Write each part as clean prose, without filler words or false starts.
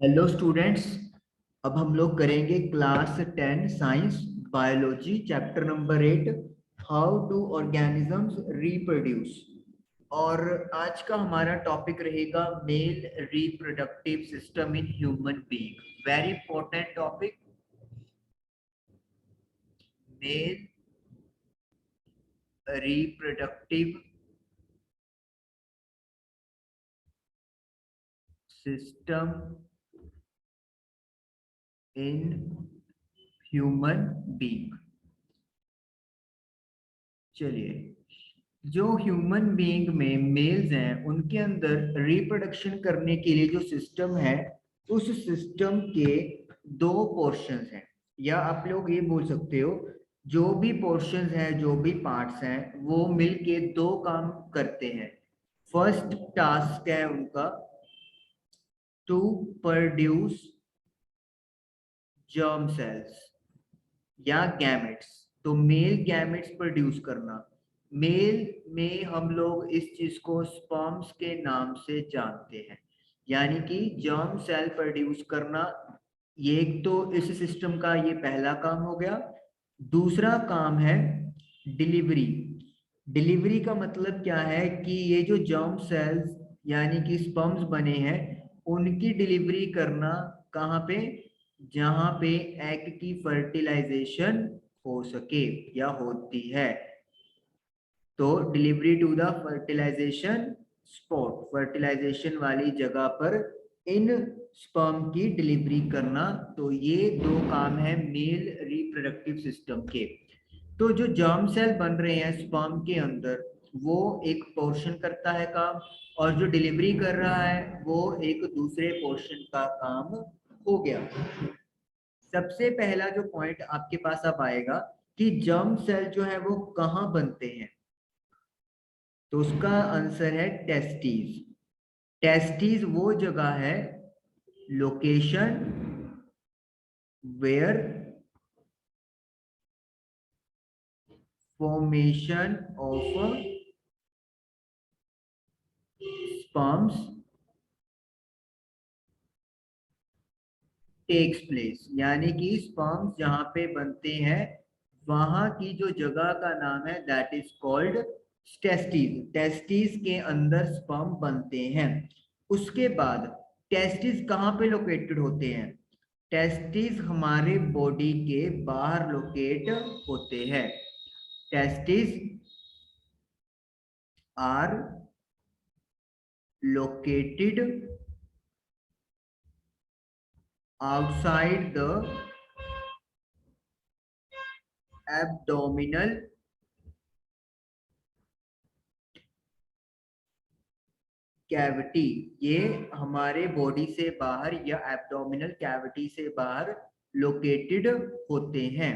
Hello students. अब हम लोग करेंगे class 10 science biology chapter number 8 how do organisms reproduce. और आज का हमारा टॉपिक रहेगा male reproductive system in human being. Very important topic, male reproductive system in human being. चलिए, जो ह्यूमन बीइंग में मेल्स हैं उनके अंदर रिप्रोडक्शन करने के लिए जो सिस्टम है, उस सिस्टम के दो पोर्शंस हैं, या आप लोग ये बोल सकते हो जो भी पोर्शंस हैं, जो भी पार्ट्स हैं, वो मिलके दो काम करते हैं। फर्स्ट टास्क है उनका टू प्रोड्यूस जर्म सेल्स या गैमेट्स। तो मेल गैमेट्स प्रोड्यूस करना, मेल में हम लोग इस चीज को स्पर्म्स के नाम से जानते हैं, यानी कि जर्म सेल प्रोड्यूस करना। ये एक तो इस सिस्टम का ये पहला काम हो गया। दूसरा काम है डिलीवरी। डिलीवरी का मतलब क्या है कि ये जो जर्म सेल्स यानी कि स्पर्म्स बने हैं, उनकी डिलीवरी करना कहाँ पे? जहां पे एग की फर्टिलाइजेशन हो सके या होती है। तो delivery to the fertilization spot, fertilization वाली जगह पर इन स्पर्म की डिलीवरी करना। तो ये दो काम है मेल रिप्रोडक्टिव सिस्टम के। तो जो जर्म सेल बन रहे हैं स्पर्म के अंदर, वो एक पोर्शन करता है काम, और जो डिलीवरी कर रहा है वो एक दूसरे पोर्शन का काम हो गया। सबसे पहला जो पॉइंट आपके पास अब आएगा कि जर्म सेल जो है वो कहाँ बनते हैं, तो उसका आंसर है टेस्टीज। टेस्टीज वो जगह है, location where formation of sperms takes place, यानी कि स्पर्म्स जहां पे बनते हैं वहां की जो जगह का नाम है that is called testis. Testis के अंदर स्पर्म बनते हैं। उसके बाद टेस्टिस कहाँ पे लोकेटेड होते हैं? टेस्टिस हमारे बॉडी के बाहर लोकेट होते हैं। Testis are located outside the abdominal cavity. ये हमारे बॉडी से बाहर या एब्डोमिनल कैविटी से बाहर लोकेटेड होते हैं।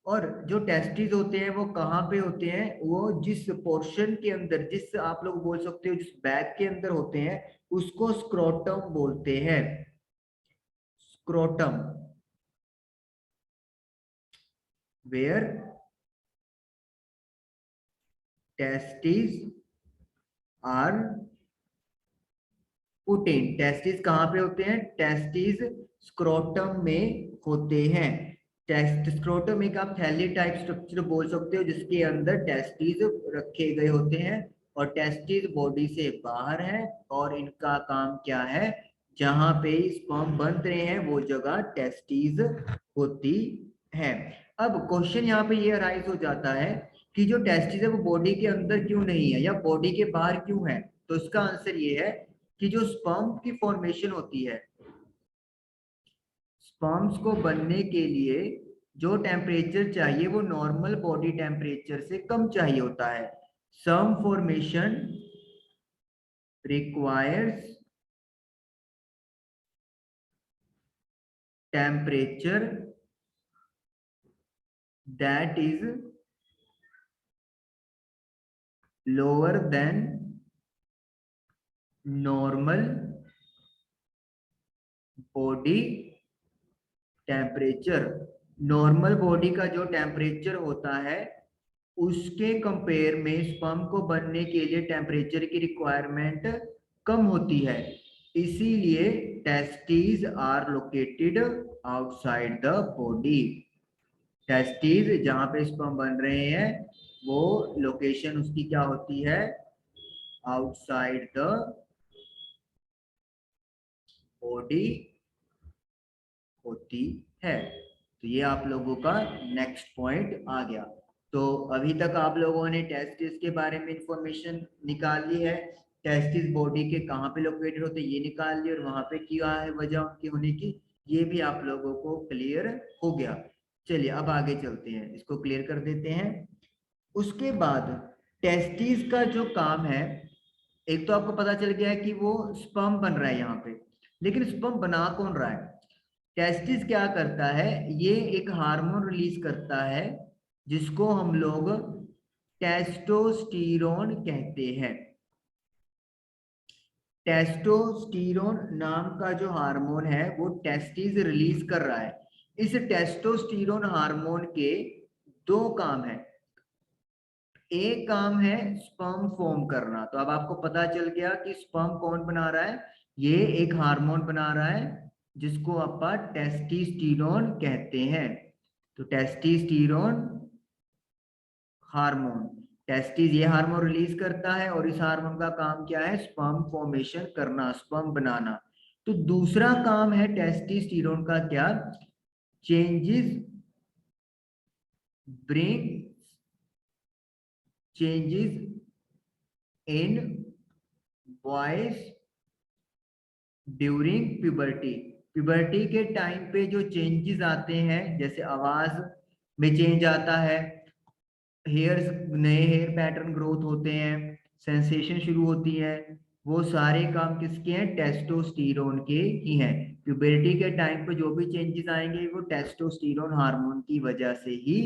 और जो टेस्टिस होते हैं वो कहाँ पे होते हैं? वो जिस पोर्शन के अंदर, जिस आप लोग बोल सकते हो जिस बैग के अंदर होते हैं, उसको स्क्रोटम बोलते हैं। Scrotum, where testis are put in. Testis कहाँ पे होते हैं? टेस्टिस स्क्रोटम में होते हैं। टेस्ट स्क्रोटम एक आप थैली टाइप स्ट्रक्चर बोल सकते हो जिसके अंदर टेस्टिस रखे गए होते हैं, और टेस्टिस बॉडी से बाहर है, और इनका काम क्या है? जहां पे स्पर्म बन रहे हैं वो जगह टेस्टिस होती है। अब क्वेश्चन यहाँ पे ये अराइज हो जाता है कि जो टेस्टिस है वो बॉडी के अंदर क्यों नहीं है या बॉडी के बाहर क्यों है? तो इसका आंसर ये है कि जो स्पर्म की फॉर्मेशन होती है, स्पर्म्स को बनने के लिए जो टेम्परेचर चाहिए वो नॉर्मल बॉडी टेम्परेचर से कम चाहिए होता है। Sperm formation requires temperature that is lower than normal body temperature. Normal body का जो टेम्परेचर होता है उसके कंपेयर में स्पर्म को बनने के लिए टेम्परेचर की रिक्वायरमेंट कम होती है। इसीलिए testis are located outside the body. Testis जहां पे स्पर्म बन रहे हैं वो लोकेशन उसकी क्या होती है, आउटसाइड द बॉडी होती है। तो ये आप लोगों का नेक्स्ट पॉइंट आ गया। तो अभी तक आप लोगों ने टेस्टिस के बारे में इंफॉर्मेशन निकाल ली है, टेस्टिस बॉडी के कहाँ पे लोकेटेड होते हैं ये निकाल ली, और वहां पे क्या है वजह उनकी होने की, ये भी आप लोगों को क्लियर हो गया। चलिए अब आगे चलते हैं, इसको क्लियर कर देते हैं। उसके बाद टेस्टिस का जो काम है, एक तो आपको पता चल गया है कि वो स्पर्म बन रहा है यहाँ पे, लेकिन स्पर्म बना कौन रहा है? टेस्टिस क्या करता है, ये एक हार्मोन रिलीज करता है जिसको हम लोग टेस्टोस्टेरोन कहते हैं। टेस्टोस्टेरोन नाम का जो हार्मोन है वो टेस्टिस रिलीज कर रहा है। इस टेस्टोस्टेरोन हार्मोन के दो काम है। एक काम है स्पर्म फॉर्म करना, तो अब आपको पता चल गया कि स्पर्म कौन बना रहा है, ये एक हार्मोन बना रहा है जिसको अपन टेस्टोस्टेरोन कहते हैं। तो टेस्टोस्टेरोन हार्मोन, टेस्टिस ये हार्मोन रिलीज करता है और इस हार्मोन का काम क्या है, स्पर्म फॉर्मेशन करना, स्पर्म बनाना। तो दूसरा काम है टेस्टोस्टेरोन का क्या, changes, bring changes in voice during puberty. Puberty के टाइम पे जो चेंजेस आते हैं, जैसे आवाज में चेंज आता है, हेयर, नए हेयर पैटर्न ग्रोथ होते हैं, सेंसेशन शुरू होती है, वो सारे काम किसके हैं, टेस्टोस्टेरोन के ही हैं। प्यूबर्टी के टाइम पे जो भी चेंजेस आएंगे वो टेस्टोस्टेरोन हार्मोन की वजह से ही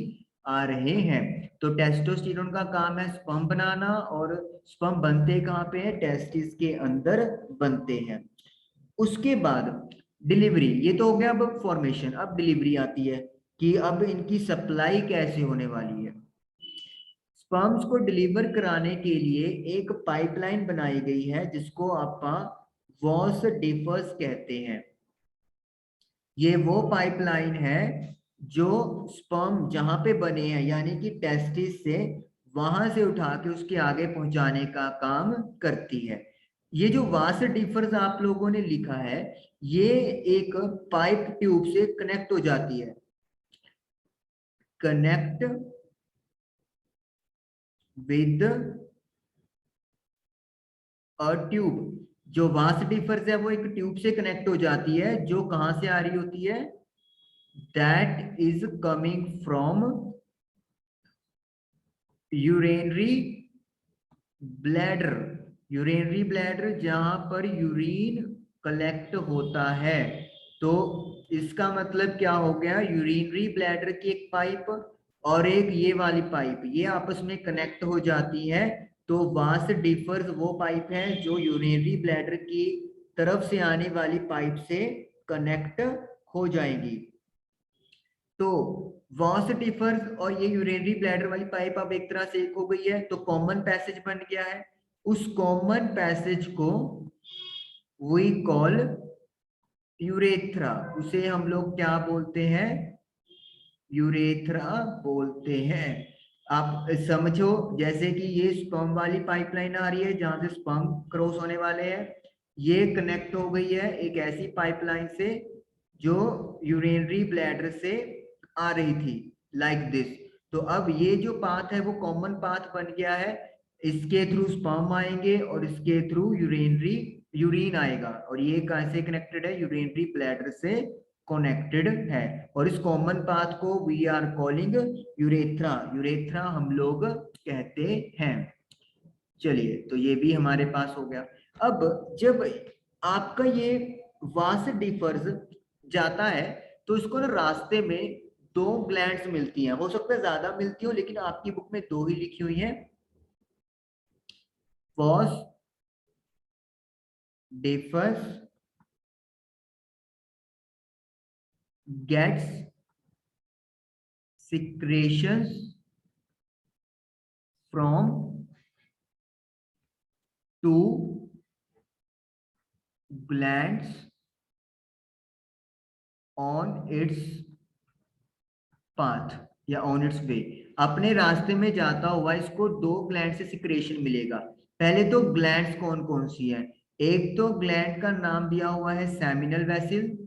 आ रहे हैं। तो टेस्टोस्टेरोन का काम है स्पर्म बनाना, और स्पर्म बनते कहाँ पे है, टेस्टिस के अंदर बनते हैं। उसके बाद डिलीवरी, ये तो हो गया अब फॉर्मेशन। अब डिलीवरी आती है कि अब इनकी सप्लाई कैसे होने वाली है। स्पर्म्स को डिलीवर कराने के लिए एक पाइपलाइन बनाई गई है जिसको आप वॉस डिफर्स कहते हैं। ये वो पाइपलाइन है जो स्पर्म जहां पे बने हैं यानी कि टेस्टिस से, वहां से उठा के उसके आगे पहुंचाने का काम करती है। ये जो वास डिफर्स आप लोगों ने लिखा है, ये एक पाइप ट्यूब से कनेक्ट हो जाती है, कनेक्ट विद अ ट्यूब। जो वास डिफर्स है वो एक ट्यूब से कनेक्ट हो जाती है, जो कहां से आ रही होती है, that is coming from urinary bladder. Urinary bladder जहां पर यूरिन कलेक्ट होता है। तो इसका मतलब क्या हो गया, यूरिनरी ब्लैडर की एक पाइप और एक ये वाली पाइप, ये आपस में कनेक्ट हो जाती है। तो वास डिफर्स वो पाइप है जो यूरिनरी ब्लैडर की तरफ से आने वाली पाइप से कनेक्ट हो जाएंगी। तो वास डिफर्स और ये यूरिनरी ब्लैडर वाली पाइप अब एक तरह से एक हो गई है, तो कॉमन पैसेज बन गया है। उस कॉमन पैसेज को वी कॉल यूरेथ्रा, उसे हम लोग क्या बोलते हैं, यूरेथ्रा बोलते हैं। आप समझो जैसे कि ये स्पर्म वाली पाइपलाइन आ रही है जहां से स्पर्म क्रॉस होने वाले हैं, ये कनेक्ट हो गई है एक ऐसी पाइपलाइन से जो यूरिनरी ब्लैडर से आ रही थी, लाइक दिस। तो अब ये जो पाथ है वो कॉमन पाथ बन गया है, इसके थ्रू स्पर्म आएंगे और इसके थ्रू यूरिन आएगा, और ये कैसे कनेक्टेड है, यूरिनरी ब्लैडर से कनेक्टेड है। और इस कॉमन पाथ को we are calling urethra, urethra हम लोग कहते हैं। चलिए तो ये भी हमारे पास हो गया। अब जब आपका ये वास डिफर्स जाता है तो इसको ना रास्ते में दो ग्लैंड्स मिलती हैं, हो सकता है ज्यादा मिलती हो लेकिन आपकी बुक में दो ही लिखी हुई है। वास differs gets secretions from two glands on its path या ऑन इट्स वे, अपने रास्ते में जाता हुआ इसको दो ग्लैंड से सिक्रेशन मिलेगा। पहले तो ग्लैंड्स कौन कौन सी है, एक तो ग्लैंड का नाम दिया हुआ है सेमिनल वेसिल,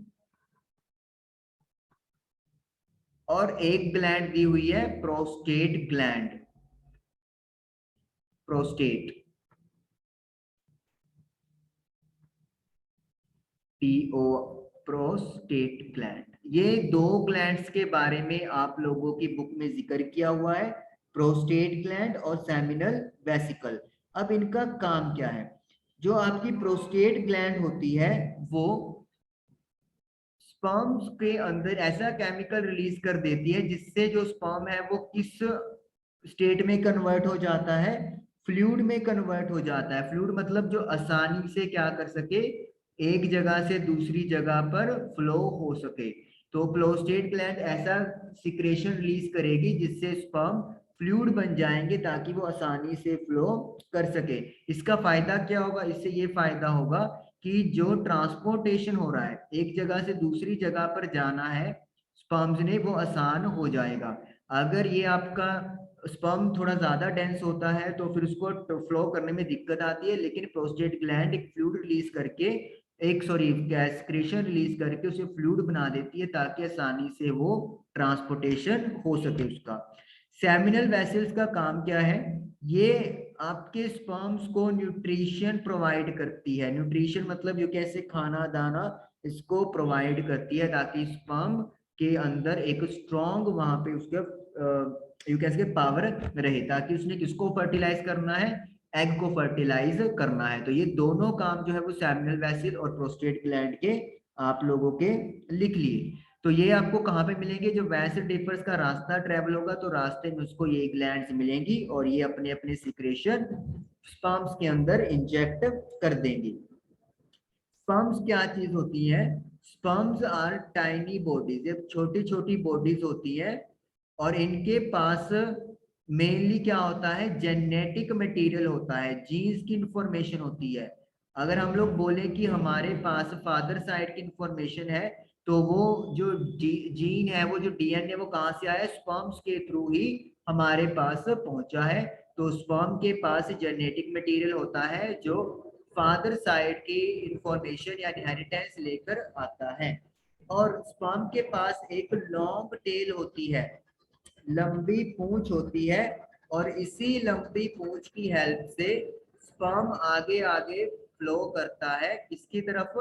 और एक ग्लैंड दी हुई है prostate gland, prostate, PO, prostate gland. ये दो ग्लैंड्स के बारे में आप लोगों की बुक में जिक्र किया हुआ है, प्रोस्टेट ग्लैंड और सेमिनल वेसिकल। अब इनका काम क्या है, जो आपकी प्रोस्टेट ग्लैंड होती है वो स्पर्म्स के अंदर ऐसा केमिकल रिलीज कर देती है जिससे जो स्पर्म है वो किस स्टेट में कन्वर्ट हो जाता है, फ्लूइड में कन्वर्ट हो जाता है। फ्लूइड मतलब जो आसानी से क्या कर सके, एक जगह से दूसरी जगह पर फ्लो हो सके। तो प्रोस्टेट ग्लैंड ऐसा सिक्रेशन रिलीज करेगी जिससे स्पर्म फ्लूइड बन जाएंगे ताकि वो आसानी से फ्लो कर सके। इसका फायदा क्या होगा, इससे ये फायदा होगा कि जो ट्रांसपोर्टेशन हो रहा है, एक जगह से दूसरी जगह पर जाना है स्पर्म्स ने, वो आसान हो जाएगा। अगर ये आपका स्पर्म थोड़ा ज्यादा डेंस होता है तो फिर उसको फ्लो करने में दिक्कत आती है, लेकिन प्रोस्टेट ग्लैंड एक फ्लूइड रिलीज करके, एक सॉरी एक्सक्रीशन रिलीज करके उसे फ्लूइड बना देती है ताकि आसानी से वो ट्रांसपोर्टेशन हो सके उसका। सेमिनल वेसल्स का काम क्या है, ये आपके स्पर्म्स को न्यूट्रिशन प्रोवाइड करती है। न्यूट्रिशन मतलब जो कैसे खाना दाना इसको प्रोवाइड करती है ताकि स्पर्म के अंदर एक स्ट्रॉन्ग वहां पे उसके यू कैसे पावर रहे, ताकि उसने किसको फर्टिलाइज करना है, एग को फर्टिलाइज करना है। तो ये दोनों काम जो है वो सेमिनल वेसिल और प्रोस्टेट ग्लैंड के आप लोगों के लिख लिए। तो ये आपको कहाँ पे मिलेंगे, जो वैसे डिफर्स का रास्ता ट्रेवल होगा तो रास्ते में उसको ये ग्लैंड्स मिलेंगी और ये अपने अपने सिक्रेशन स्पर्म्स के अंदर इंजेक्ट कर देंगी। स्पर्म्स क्या चीज होती है, स्पर्म्स आर टाइनी बॉडीज, ये छोटी छोटी बॉडीज होती है और इनके पास मेनली क्या होता है, जेनेटिक मटेरियल होता है, जीन्स की इंफॉर्मेशन होती है। अगर हम लोग बोले कि हमारे पास फादर साइड की इंफॉर्मेशन है तो वो जो जीन है, वो जो डीएनए वो कहाँ से आया, स्पर्म्स के थ्रू ही हमारे पास पहुंचा है। तो स्पर्म के पास जेनेटिक मटेरियल होता है जो फादर साइड की इंफॉर्मेशन या इनहेरिटेंस लेकर आता है। और स्पर्म के पास एक लॉन्ग टेल होती है, लंबी पूंछ होती है, और इसी लंबी पूंछ की हेल्प से स्पर्म आगे आगे फ्लो करता है किसकी तरफ,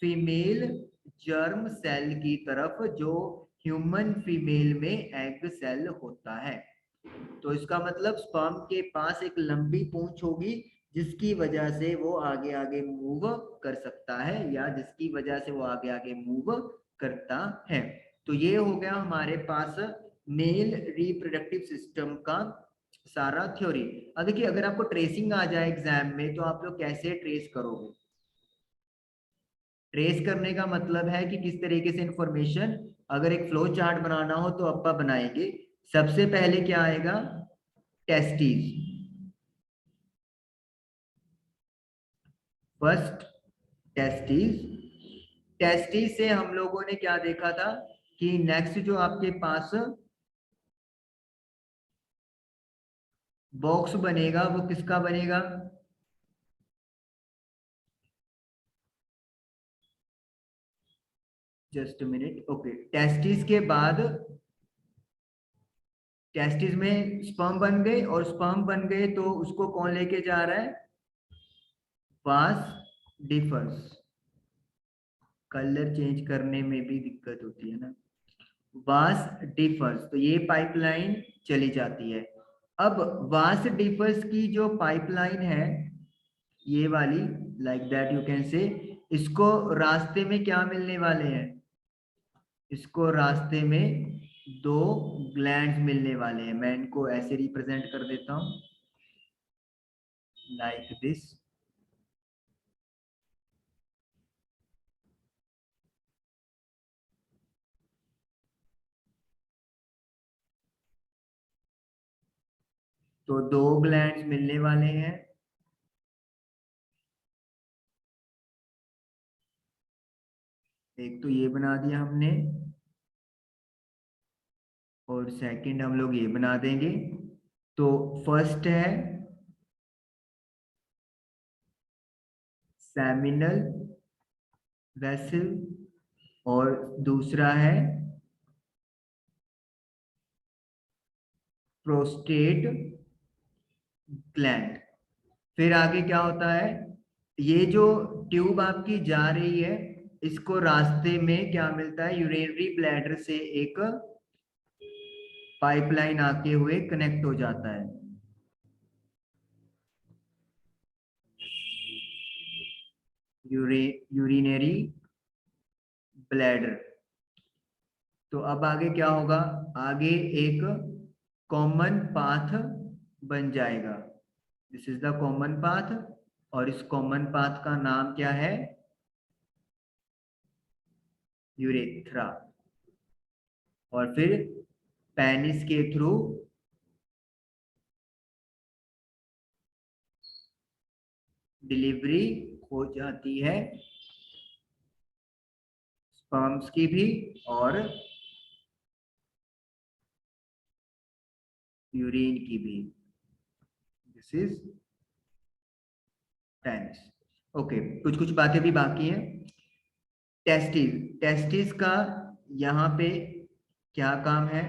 फीमेल जर्म सेल की तरफ, जो ह्यूमन फीमेल में एग सेल होता है। तो इसका मतलब स्पर्म के पास एक लंबी पूंछ होगी जिसकी वजह से वो आगे आगे मूव कर सकता है, या जिसकी वजह से वो आगे आगे मूव करता है। तो ये हो गया हमारे पास मेल रिप्रोडक्टिव सिस्टम का सारा थ्योरी। अब देखिए, अगर आपको ट्रेसिंग आ जाए एग्जाम में तो आप लोग कैसे ट्रेस करोगे। ट्रेस करने का मतलब है कि किस तरीके से इंफॉर्मेशन, अगर एक फ्लो चार्ट बनाना हो तो अपा बनाएंगे। सबसे पहले क्या आएगा, टेस्टीज, फर्स्ट टेस्टीज। टेस्टीज से हम लोगों ने क्या देखा था कि नेक्स्ट जो आपके पास बॉक्स बनेगा वो किसका बनेगा, जस्ट मिनट, ओके। टेस्टिस के बाद, टेस्टिस में स्पर्म बन गए, और स्पर्म बन गए तो उसको कौन लेके जा रहा है, वास डिफर्स। कलर चेंज करने में भी दिक्कत होती है ना, वास डिफर्स, तो ये पाइपलाइन चली जाती है। अब वास डिफर्स की जो पाइपलाइन है ये वाली, like that you can say, इसको रास्ते में क्या मिलने वाले हैं, इसको रास्ते में दो ग्लैंड्स मिलने वाले हैं। मैं इनको ऐसे रिप्रेजेंट कर देता हूं, लाइक दिस। तो दो ग्लैंड्स मिलने वाले हैं, एक तो ये बना दिया हमने, और सेकंड हम लोग ये बना देंगे। तो फर्स्ट है सेमिनल वेसल और दूसरा है प्रोस्टेट ग्लैंड। फिर आगे क्या होता है, ये जो ट्यूब आपकी जा रही है, इसको रास्ते में क्या मिलता है, यूरिनरी ब्लैडर से एक पाइपलाइन आके हुए कनेक्ट हो जाता है। Urinary bladder. तो अब आगे क्या होगा, आगे एक कॉमन पाथ बन जाएगा। This is the common path, और इस कॉमन पाथ का नाम क्या है, यूरेथ्रा। और फिर पेनिस के थ्रू डिलीवरी हो जाती है स्पर्म्स की भी और यूरिन की भी। This is penis. ओके, कुछ कुछ बातें भी बाकी हैं। टेस्टिस, टेस्टिस का यहाँ पे क्या काम है,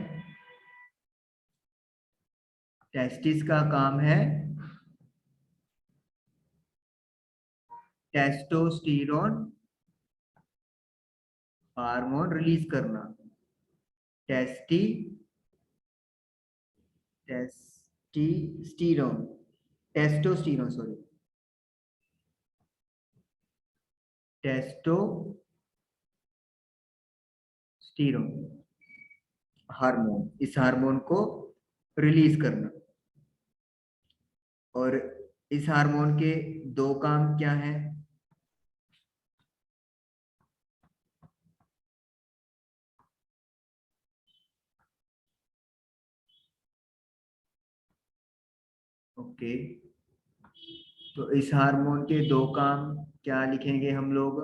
टेस्टिस का काम है टेस्टोस्टेरोन हार्मोन रिलीज करना। टेस्टी testosterone testosterone sorry testosterone hormone, इस हार्मोन को रिलीज करना। और इस हार्मोन के दो काम क्या हैं, ओके। तो इस हार्मोन के दो काम क्या लिखेंगे हम लोग,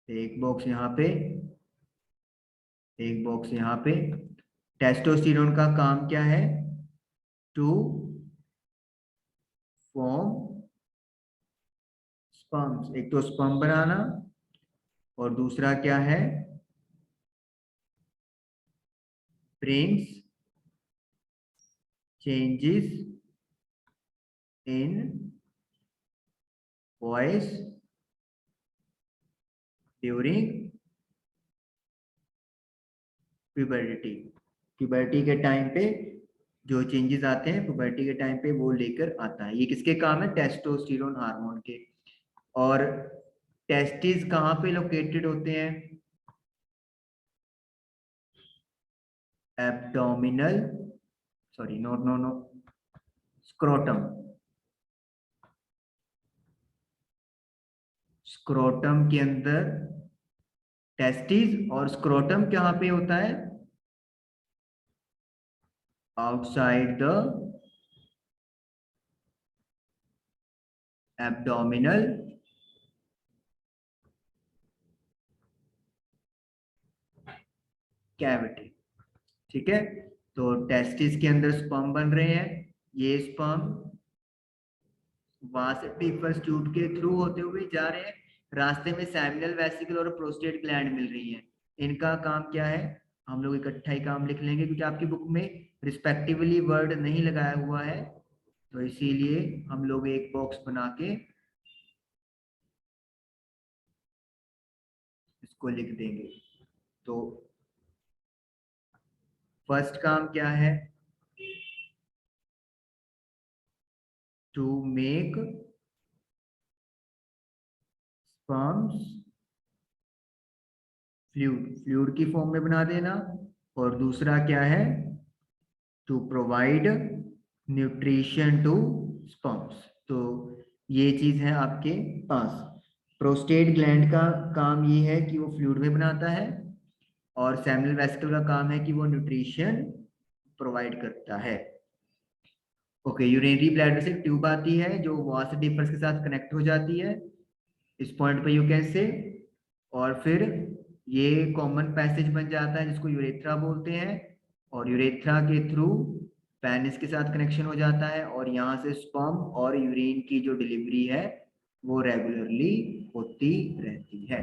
एक बॉक्स यहाँ पे, एक बॉक्स यहाँ पे। टेस्टोस्टेरोन का काम क्या है, टू फॉर्म स्पर्म्स, एक तो स्पर्म बनाना, और दूसरा क्या है, brings changes in voice during puberty. Puberty के टाइम पे जो चेंजेस आते हैं प्यूबर्टी के टाइम पे वो लेकर आता है। ये किसके काम है, टेस्टोस्टेरोन हार्मोन के। और टेस्टिस कहाँ पे लोकेटेड होते हैं, abdominal, sorry no no no, scrotum. Scrotum के अंदर टेस्टिस, और स्क्रोटम कहाँ पे होता है, आउटसाइड द एब्डोमिनल कैविटी। ठीक है, तो टेस्टिस के अंदर स्पर्म बन रहे हैं, ये स्पर्म वहां से पीपल्स ट्यूब के थ्रू होते हुए जा रहे हैं, रास्ते में सेमिनल वेसिकल और प्रोस्टेट ग्लैंड मिल रही है। इनका काम क्या है, हम लोग इकट्ठा ही काम लिख लेंगे क्योंकि आपकी बुक में रिस्पेक्टिवली वर्ड नहीं लगाया हुआ है, तो इसीलिए हम लोग एक बॉक्स बना के इसको लिख देंगे। तो फर्स्ट काम क्या है, to make sperms fluid, fluid की फॉर्म में बना देना। और दूसरा क्या है, to provide nutrition to sperms. तो ये चीज है आपके पास। प्रोस्टेट ग्लैंड का काम ये है कि वो फ्लूइड में बनाता है, और सेमिनल वेसिकल का काम है कि वो न्यूट्रिशन प्रोवाइड करता है। ओके, यूरिनरी ब्लैडर से ट्यूब आती है जो वास डिफर्स के साथ कनेक्ट हो जाती है इस पॉइंट पे यू कैन से, और फिर ये कॉमन पैसेज बन जाता है जिसको यूरेथ्रा बोलते हैं, और यूरेथ्रा के थ्रू पेनिस के साथ कनेक्शन हो जाता है, और यहाँ से स्पर्म और यूरिन की जो डिलीवरी है वो रेगुलरली होती रहती है।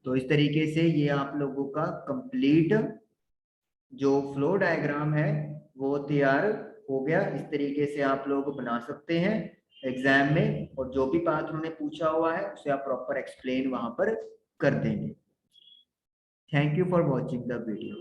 तो इस तरीके से ये आप लोगों का कंप्लीट जो फ्लो डायग्राम है वो तैयार हो गया। इस तरीके से आप लोग बना सकते हैं एग्जाम में, और जो भी बात उन्होंने पूछा हुआ है उसे आप प्रॉपर एक्सप्लेन वहां पर कर देंगे। Thank you for watching the video.